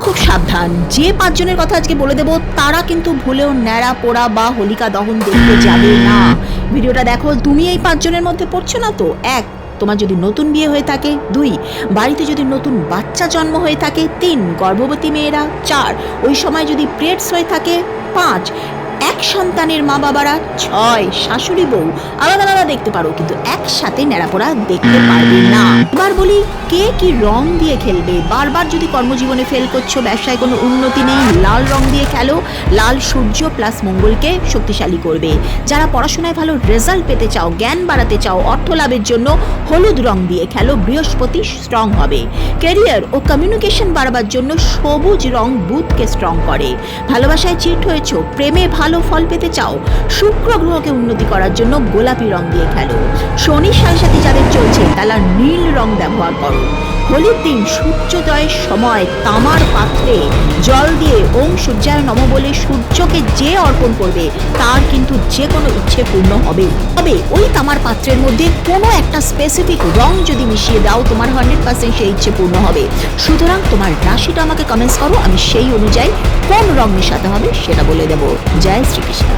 খুব সাবধান, যে 5 জনের কথা আজকে বলে দেবো তারা কিন্তু ভুলেও ন্যাড়া পোড়া বা হোলিকা দহন দেখতে যাবে না। ভিডিওটা দেখো, তুমি এই 5 জনের মধ্যে পড়ছো না তো? 1, তোমার যদি নতুন বিয়ে হয়ে থাকে। 2, বাড়িতে যদি নতুন বাচ্চা জন্ম হয়ে থাকে। 3, গর্ভবতী মেয়েরা। 4, ওই সময় যদি পিরিয়ডস হয়ে থাকে। 5, এক সন্তানের মা বাবারা। 6, শাশুড়ি বউ। আলাদা আলাদা দেখতে পারো, কিন্তু একসাথে ন্যাড়াপোড়া দেখতে পারবে না। এবার বলি, কে কি রং দিয়ে খেলবে? বারবার যদি কর্মজীবনে ফেল করছো, ব্যবসায় কোনো উন্নতি নেই, লাল রং দিয়ে খেলো। লাল সূর্য প্লাস মঙ্গলকে শক্তিশালী করবে। যারা পড়াশোনায় ভালো রেজাল্ট পেতে চাও, জ্ঞান বাড়াতে চাও, অর্থ লাভের জন্য হলুদ রং দিয়ে খেলো, বৃহস্পতি স্ট্রং হবে। ক্যারিয়ার ও কমিউনিকেশন বাড়াবার জন্য সবুজ রং বুধকে স্ট্রং করে। ভালোবাসায় চিট হয়েছো, প্রেমে ভালো ফল পেতে চাও, শুক্র গ্রহকে উন্নতি করার জন্য গোলাপি রং দিয়ে খেলো। শনি সাথে যাদের চলছে তারা নীল রং ব্যবহার করো। হোলির দিন সূর্যোদয়ের সময় তামার পাত্রে জল দিয়ে ওম সূর্যায় নমঃ বলে সূর্যকে যে অর্পণ করবে তার কিন্তু যে কোনো ইচ্ছে পূর্ণ হবে। তবে ওই তামার পাত্রের মধ্যে কোনো একটা স্পেসিফিক রং যদি মিশিয়ে দাও, তোমার 100% সেই ইচ্ছে পূর্ণ হবে। সুতরাং তোমার রাশিটা আমাকে কমেন্টস করো, আমি সেই অনুযায়ী কোন রং মেশাতে হবে সেটা বলে দেবো। জয় শ্রীকৃষ্ণ।